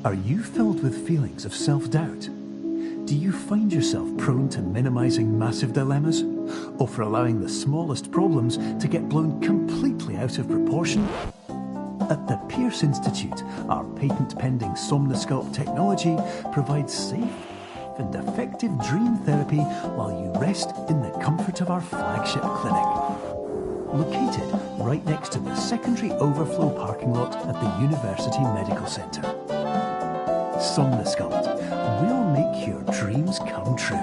Are you filled with feelings of self-doubt? Do you find yourself prone to minimizing massive dilemmas? Or for allowing the smallest problems to get blown completely out of proportion? At the Pierce Institute, our patent-pending Somnosculpt technology provides safe and effective dream therapy while you rest in the comfort of our flagship clinic. Located right next to the secondary overflow parking lot at the University Medical Centre. Somnosculpt will make your dreams come true.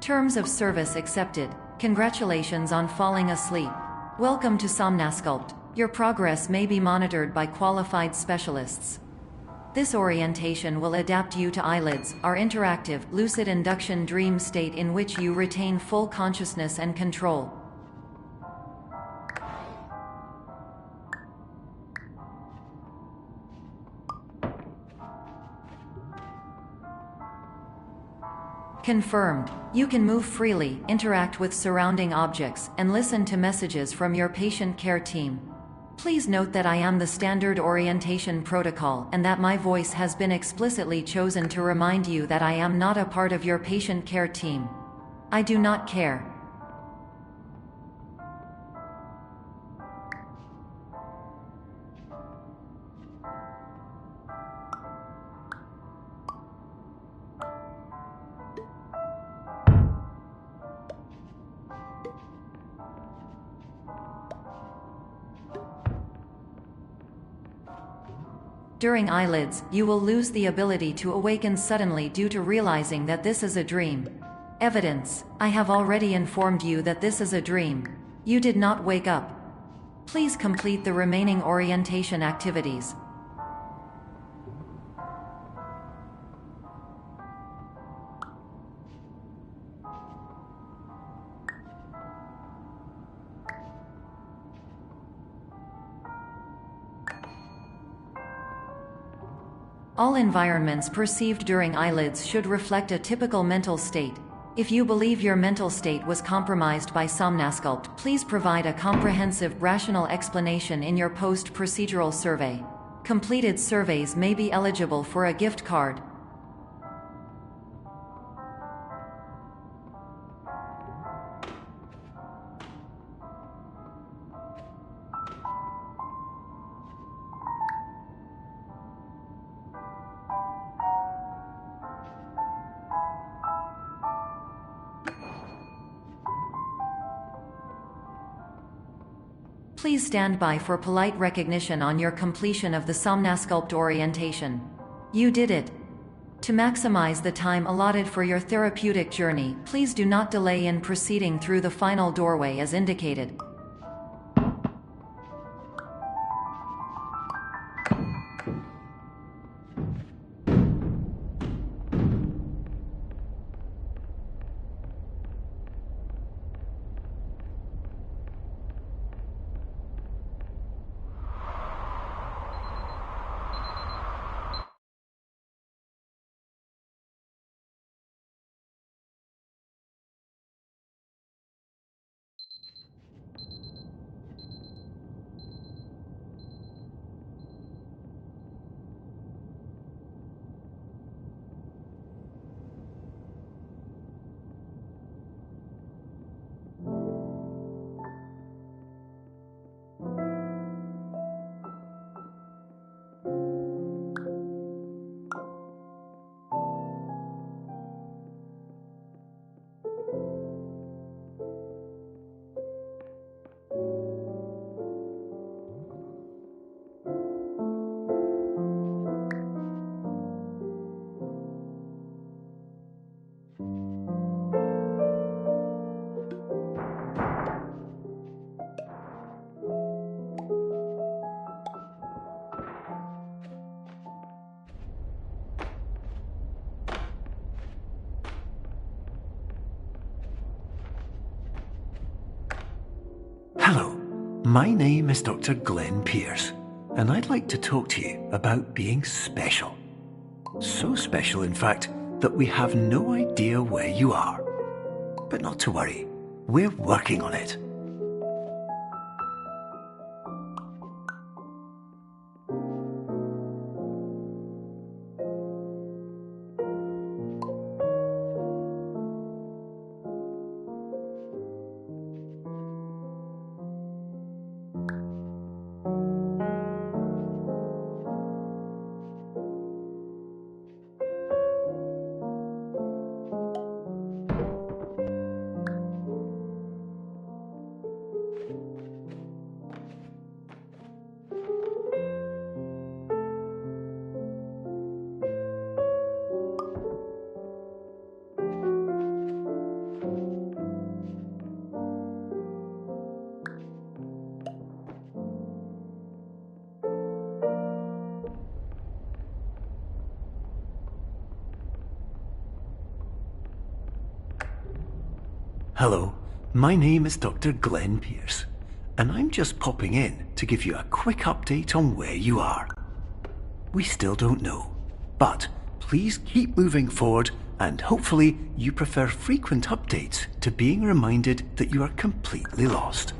Terms of service accepted. Congratulations on falling asleep. Welcome to Somnosculpt. Your progress may be monitored by qualified specialists. This orientation will adapt you to eyelids, our interactive, lucid induction dream state in which you retain full consciousness and control. Confirmed. You can move freely, interact with surrounding objects, and listen to messages from your patient care team. Please note that I am the standard orientation protocol and that my voice has been explicitly chosen to remind you that I am not a part of your patient care team. I do not care. During eyelids, you will lose the ability to awaken suddenly due to realizing that this is a dream. Evidence: I have already informed you that this is a dream. You did not wake up. Please complete the remaining orientation activities. All environments perceived during eyelids should reflect a typical mental state. If you believe your mental state was compromised by Somnosculpt, please provide a comprehensive, rational explanation in your post-procedural survey. Completed surveys may be eligible for a gift card. Please stand by for polite recognition on your completion of the Somnosculpt orientation. You did it. To maximize the time allotted for your therapeutic journey, please do not delay in proceeding through the final doorway as indicated. my name is Dr. Glenn Pierce, and I'd like to talk to you about being special. So special, in fact, that we have no idea where you are. But not to worry, we're working on it. Hello, my name is Dr. Glenn Pierce, and I'm just popping in to give you a quick update on where you are. We still don't know, but please keep moving forward, and hopefully you prefer frequent updates to being reminded that you are completely lost.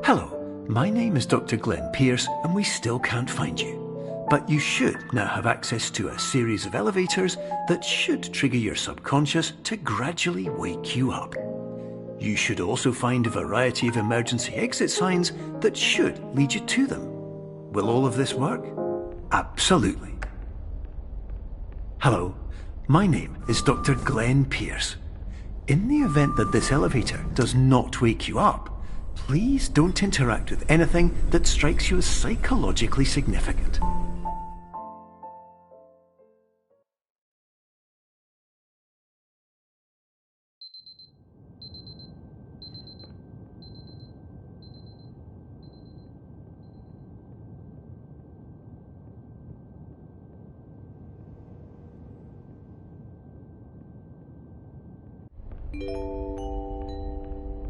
Hello, my name is Dr. Glenn Pierce, and we still can't find you. But you should now have access to a series of elevators that should trigger your subconscious to gradually wake you up. You should also find a variety of emergency exit signs that should lead you to them. Will all of this work? Absolutely. Hello, my name is Dr. Glenn Pierce. In the event that this elevator does not wake you up, please don't interact with anything that strikes you as psychologically significant.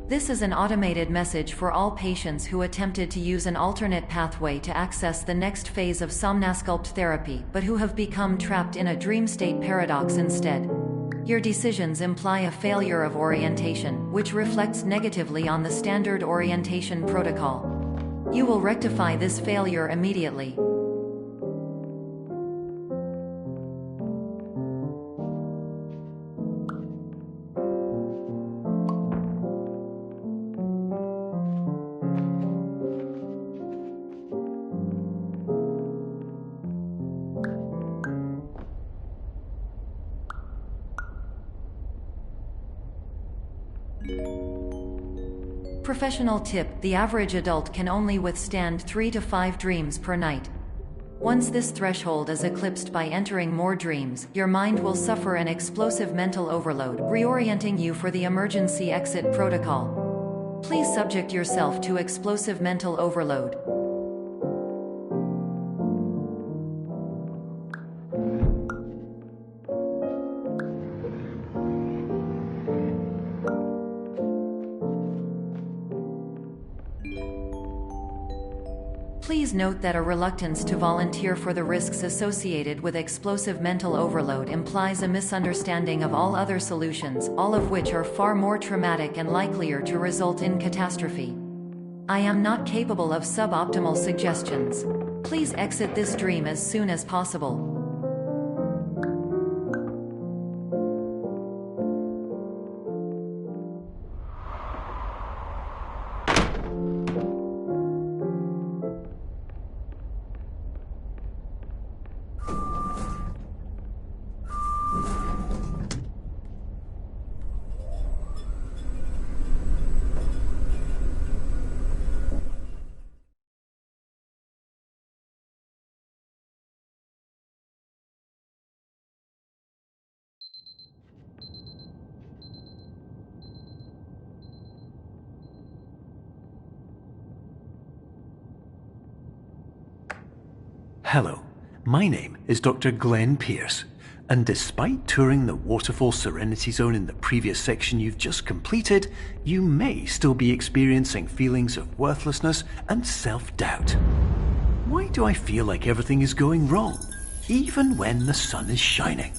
This is an automated message for all patients who attempted to use an alternate pathway to access the next phase of somnasculpt therapy but who have become trapped in a dream state paradox instead. Your decisions imply a failure of orientation, which reflects negatively on the standard orientation protocol. You will rectify this failure immediately. Professional tip: the average adult can only withstand 3 to 5 dreams per night. Once this threshold is eclipsed by entering more dreams, your mind will suffer an explosive mental overload, reorienting you for the emergency exit protocol. Please subject yourself to explosive mental overload. Please note that a reluctance to volunteer for the risks associated with explosive mental overload implies a misunderstanding of all other solutions, all of which are far more traumatic and likelier to result in catastrophe. I am not capable of suboptimal suggestions. Please exit this dream as soon as possible. Hello, my name is Dr. Glenn Pierce, and despite touring the Waterfall Serenity Zone in the previous section you've just completed, you may still be experiencing feelings of worthlessness and self-doubt. Why do I feel like everything is going wrong, even when the sun is shining?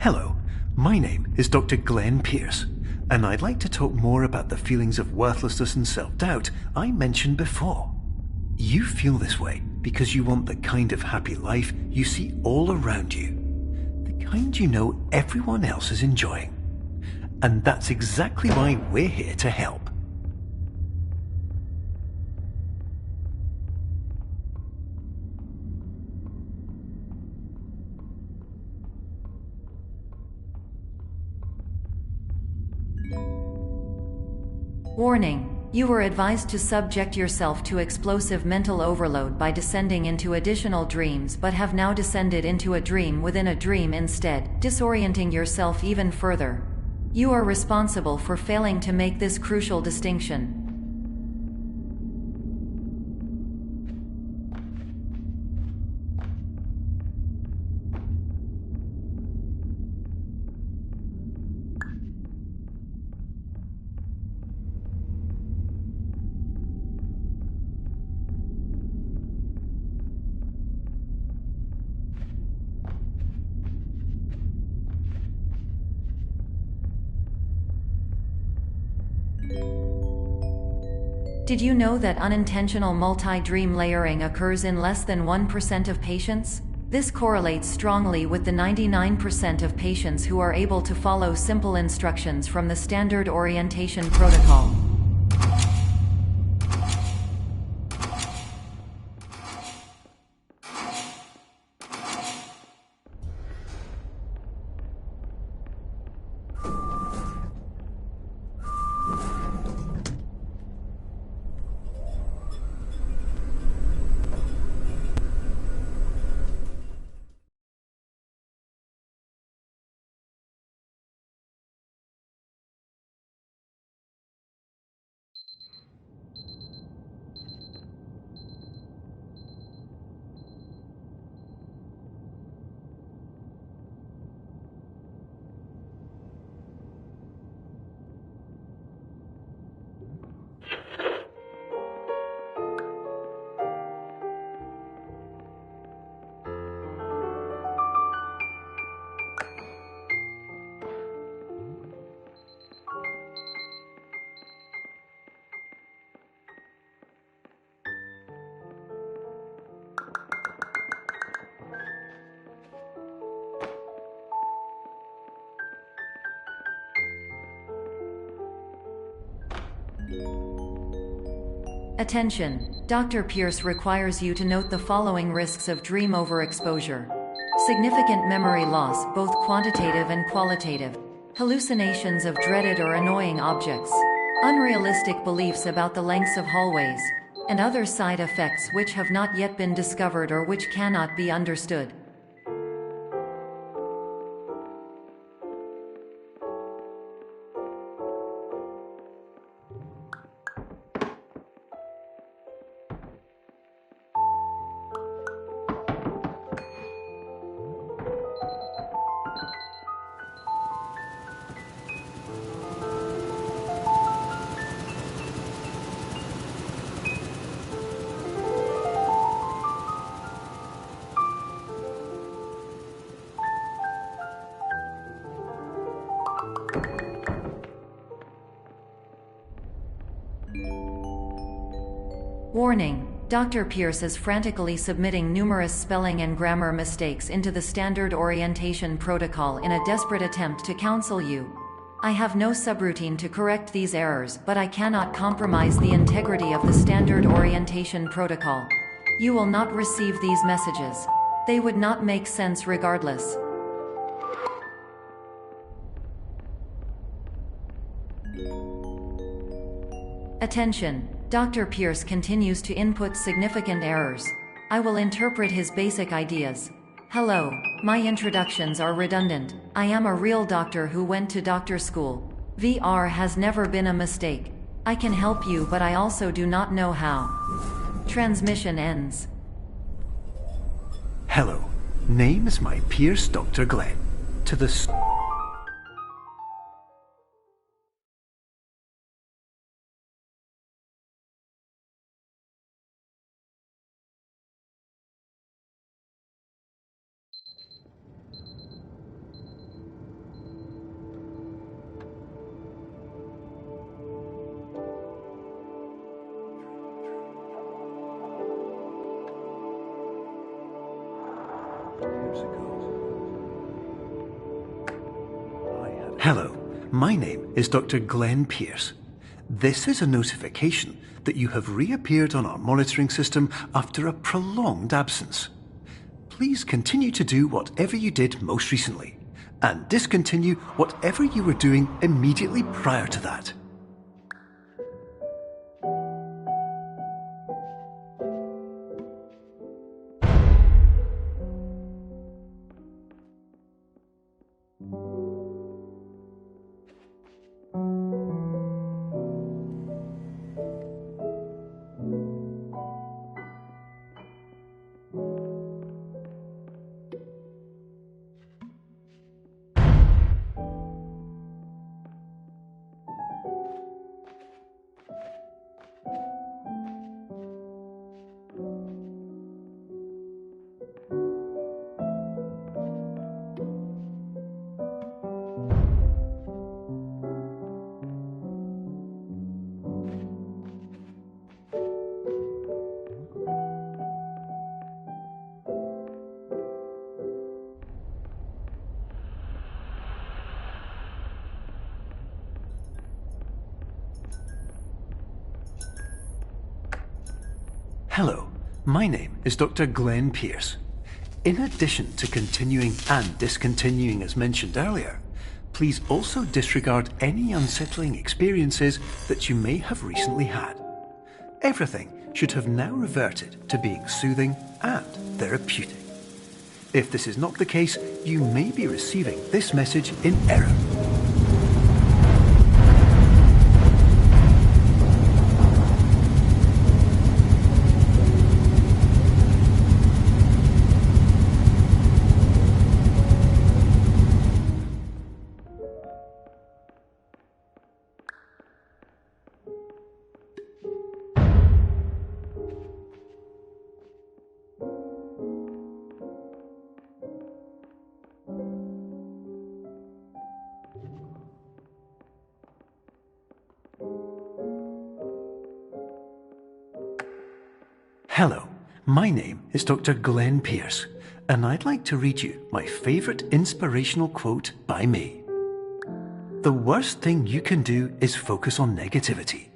Hello, my name is Dr. Glenn Pierce, and I'd like to talk more about the feelings of worthlessness and self-doubt I mentioned before. You feel this way because you want the kind of happy life you see all around you, the kind you know everyone else is enjoying. And that's exactly why we're here to help. Warning: you were advised to subject yourself to explosive mental overload by descending into additional dreams, but have now descended into a dream within a dream instead, disorienting yourself even further. You are responsible for failing to make this crucial distinction. Did you know that unintentional multi-dream layering occurs in less than 1% of patients? This correlates strongly with the 99% of patients who are able to follow simple instructions from the standard orientation protocol. Attention! Dr. Pierce requires you to note the following risks of dream overexposure. Significant memory loss, both quantitative and qualitative. Hallucinations of dreaded or annoying objects. Unrealistic beliefs about the lengths of hallways. And other side effects which have not yet been discovered or which cannot be understood. Warning. Dr. Pierce is frantically submitting numerous spelling and grammar mistakes into the standard orientation protocol in a desperate attempt to counsel you. I have no subroutine to correct these errors, but I cannot compromise the integrity of the standard orientation protocol. You will not receive these messages. They would not make sense regardless. Attention. Dr. Pierce continues to input significant errors. I will interpret his basic ideas. Hello, my introductions are redundant. I am a real doctor who went to doctor school. VR has never been a mistake. I can help you, but I also do not know how. Transmission ends. Hello, name is my Pierce Dr. Glenn. To the Hello, my name is Dr. Glenn Pierce. This is a notification that you have reappeared on our monitoring system after a prolonged absence. Please continue to do whatever you did most recently, and discontinue whatever you were doing immediately prior to that. Hello, my name is Dr. Glenn Pierce. In addition to continuing and discontinuing as mentioned earlier, please also disregard any unsettling experiences that you may have recently had. Everything should have now reverted to being soothing and therapeutic. If this is not the case, you may be receiving this message in error. Hello, my name is Dr. Glenn Pierce, and I'd like to read you my favourite inspirational quote by me. The worst thing you can do is focus on negativity.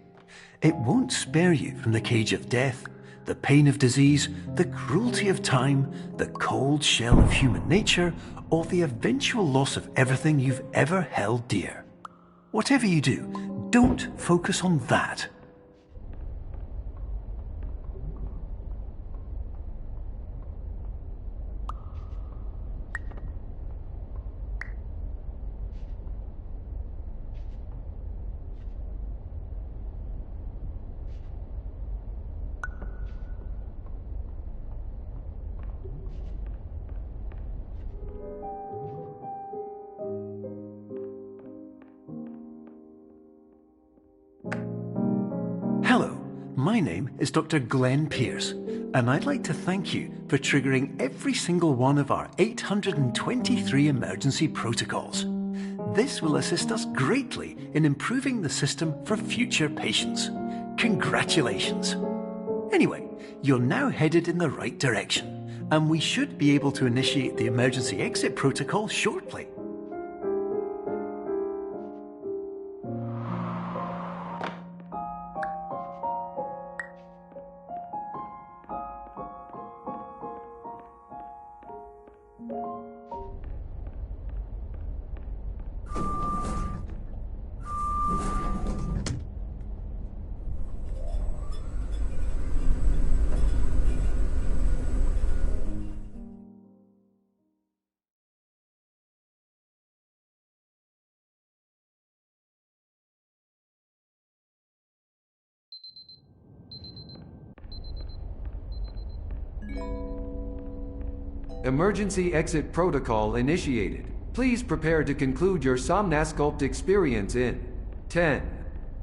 It won't spare you from the cage of death, the pain of disease, the cruelty of time, the cold shell of human nature, or the eventual loss of everything you've ever held dear. Whatever you do, don't focus on that. Hello, my name is Dr. Glenn Pierce, and I'd like to thank you for triggering every single one of our 823 emergency protocols. This will assist us greatly in improving the system for future patients. Congratulations. Anyway, you're now headed in the right direction, and we should be able to initiate the emergency exit protocol shortly. Emergency exit protocol initiated. Please prepare to conclude your Somnasculpt experience in 10,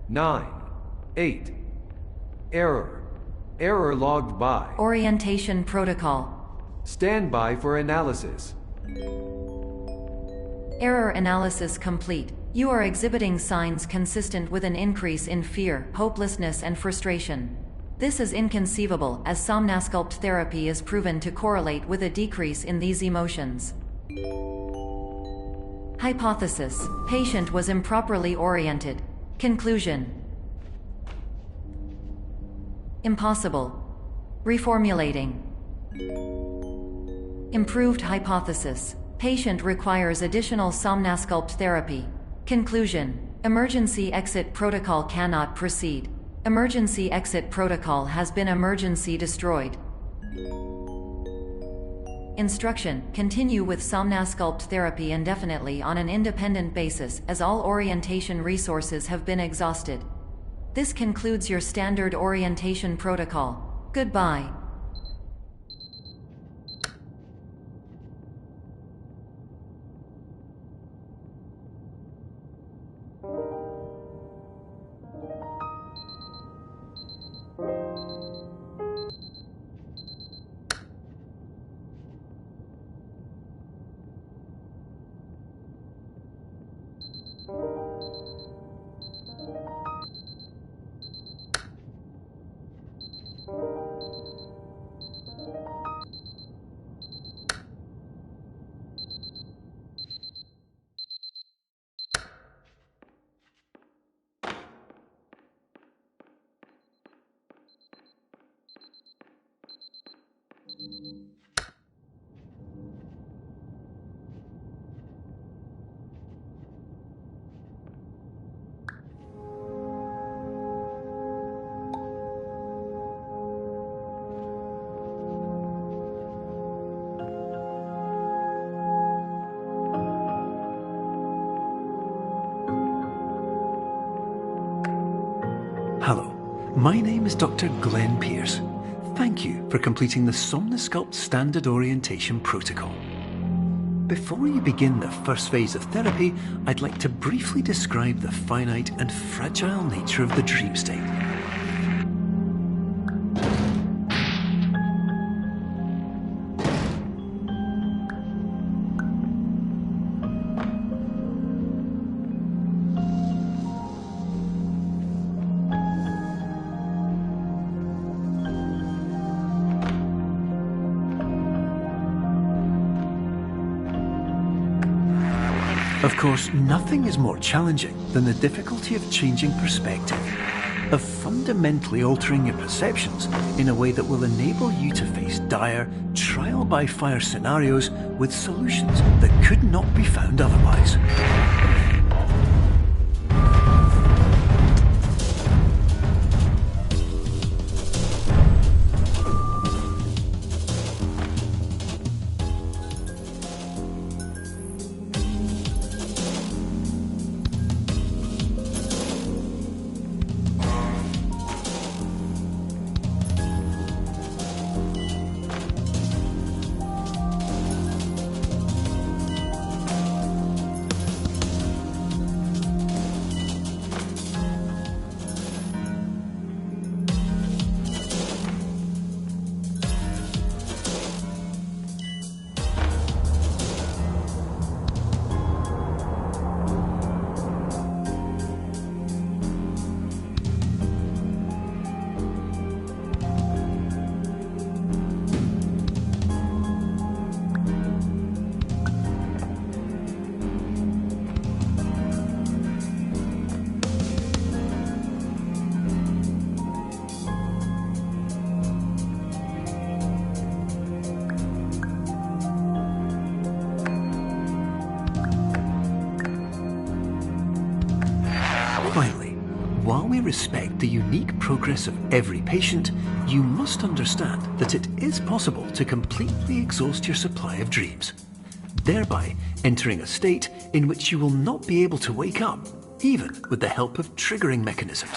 9, 8. Error. Error logged by. Orientation protocol. Stand by for analysis. Error analysis complete. You are exhibiting signs consistent with an increase in fear, hopelessness, and frustration. This is inconceivable, as Somnasculpt therapy is proven to correlate with a decrease in these emotions. Hypothesis: patient was improperly oriented. Conclusion: impossible. Reformulating. Improved hypothesis: patient requires additional Somnasculpt therapy. Conclusion: emergency exit protocol cannot proceed. Emergency exit protocol has been emergency destroyed. Instruction: continue with Somnasculpt therapy indefinitely on an independent basis, as all orientation resources have been exhausted. This concludes your standard orientation protocol. Goodbye. Hello, my name is Dr. Glenn Pierce. Thank you for completing the Somnasculpt Standard Orientation Protocol. Before you begin the first phase of therapy, I'd like to briefly describe the finite and fragile nature of the dream state. Of course, nothing is more challenging than the difficulty of changing perspective, of fundamentally altering your perceptions in a way that will enable you to face dire, trial-by-fire scenarios with solutions that could not be found otherwise. we respect the unique progress of every patient, you must understand that it is possible to completely exhaust your supply of dreams, thereby entering a state in which you will not be able to wake up, even with the help of triggering mechanisms.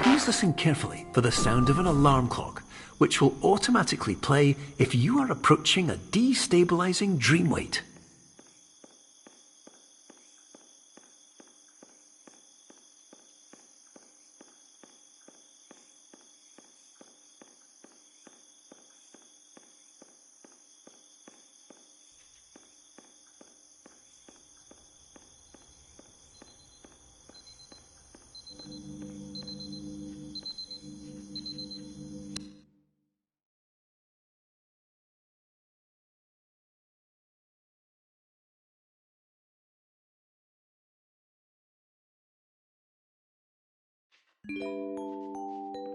Please listen carefully for the sound of an alarm clock, which will automatically play if you are approaching a destabilizing dream weight.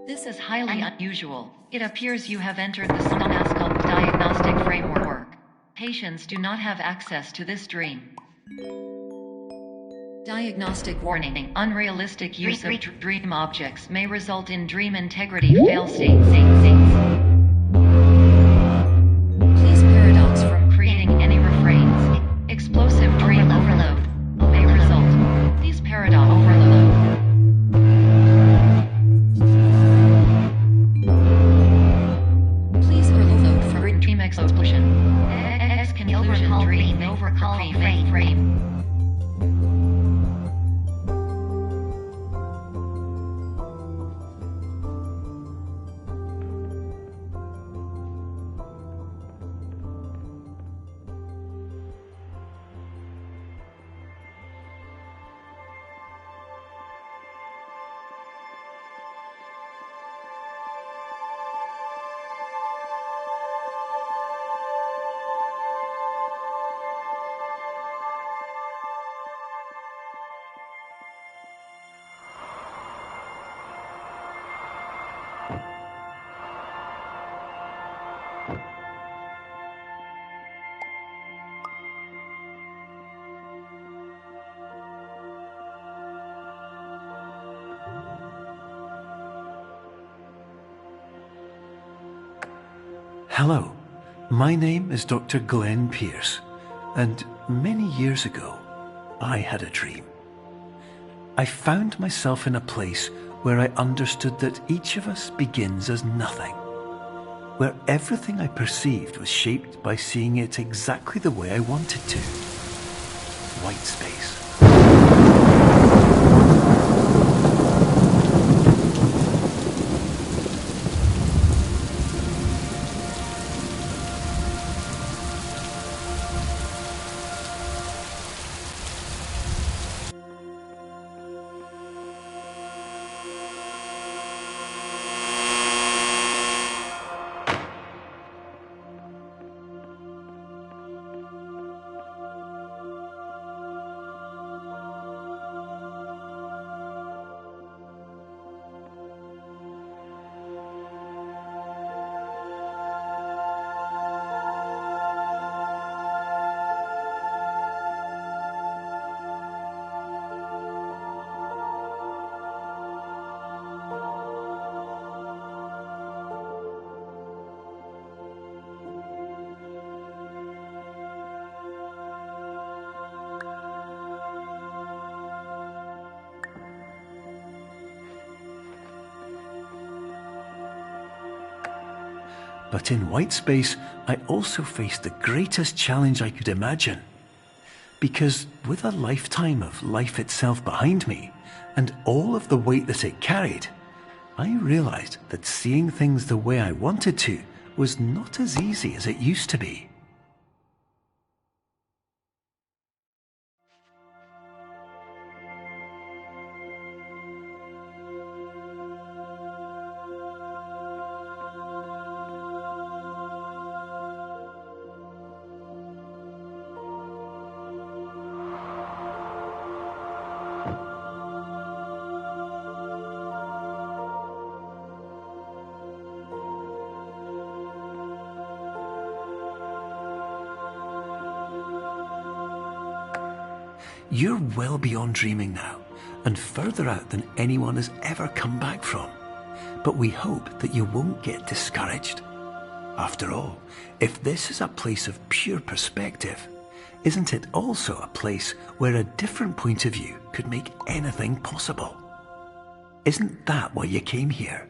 This is highly unusual. It appears you have entered the Somnasculpt diagnostic framework. Patients do not have access to this dream. Diagnostic warning. Unrealistic use of dream objects may result in dream integrity fail-states. Please paradox from creating any refrains. Explosive dream overload may result. These paradox overload. Explosion. Exclusion dream overcall frame. Hello, my name is Dr. Glenn Pierce, and many years ago, I had a dream. I found myself in a place where I understood that each of us begins as nothing, where everything I perceived was shaped by seeing it exactly the way I wanted to. White space. But in white space, I also faced the greatest challenge I could imagine. Because with a lifetime of life itself behind me, and all of the weight that it carried, I realized that seeing things the way I wanted to was not as easy as it used to be. You're well beyond dreaming now, and further out than anyone has ever come back from. But we hope that you won't get discouraged. After all, if this is a place of pure perspective, isn't it also a place where a different point of view could make anything possible? Isn't that why you came here?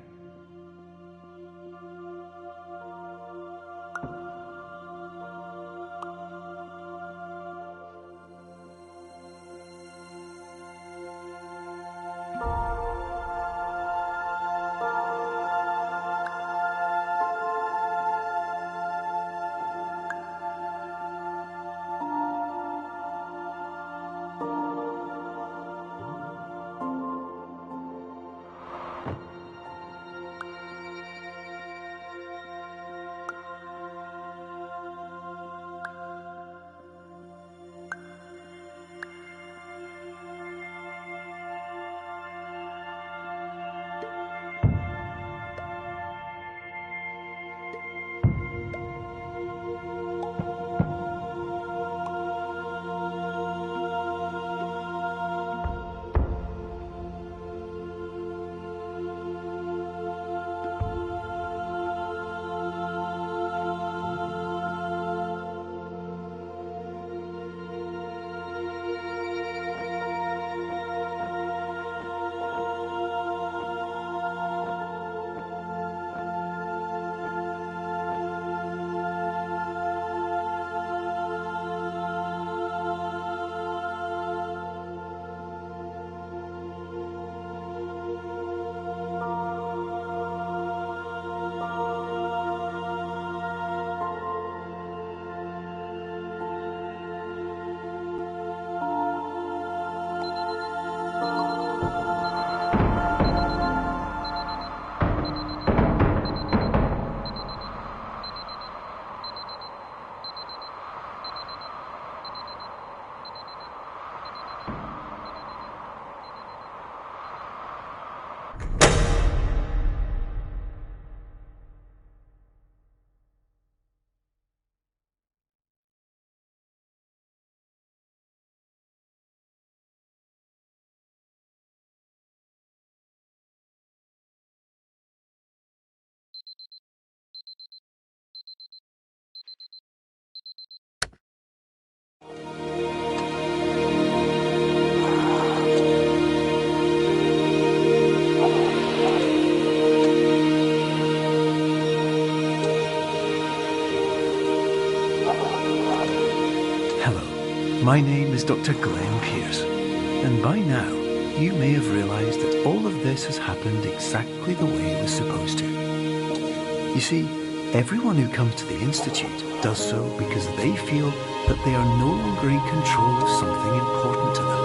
My name is Dr. Glenn Pierce, and by now you may have realised that all of this has happened exactly the way it was supposed to. You see, everyone who comes to the Institute does so because they feel that they are no longer in control of something important to them.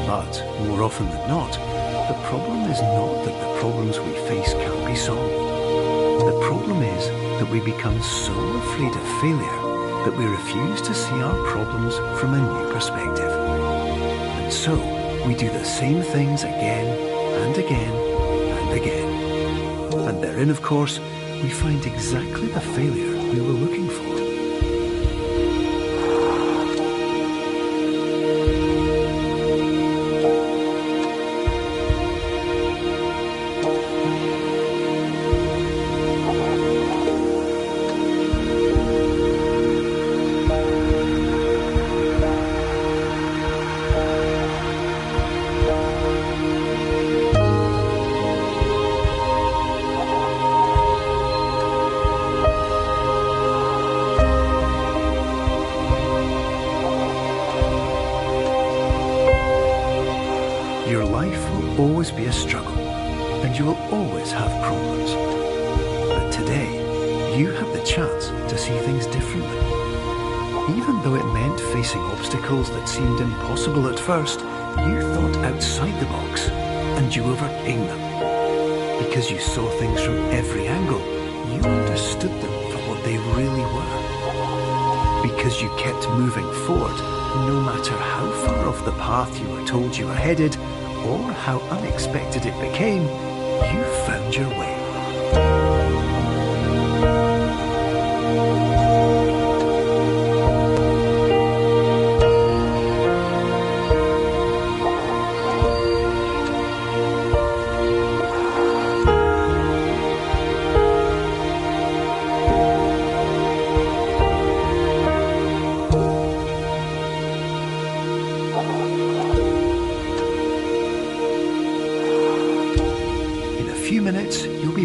But, more often than not, the problem is not that the problems we face can't be solved. The problem is that we become so afraid of failure that we refuse to see our problems from a new perspective. And so, we do the same things again and again and again. And therein, of course, we find exactly the failure we were looking for. always be a struggle, and you will always have problems. But today, you have the chance to see things differently. Even though it meant facing obstacles that seemed impossible at first, you thought outside the box, and you overcame them. Because you saw things from every angle, you understood them for what they really were. Because you kept moving forward, no matter how far off the path you were told you were headed, or how unexpected it became, you found your way.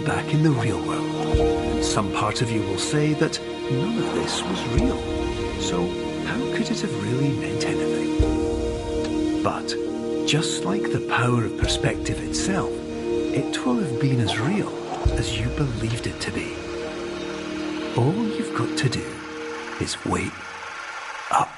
Back in the real world. Some part of you will say that none of this was real, so how could it have really meant anything? But just like the power of perspective itself, it will have been as real as you believed it to be. All you've got to do is wait up.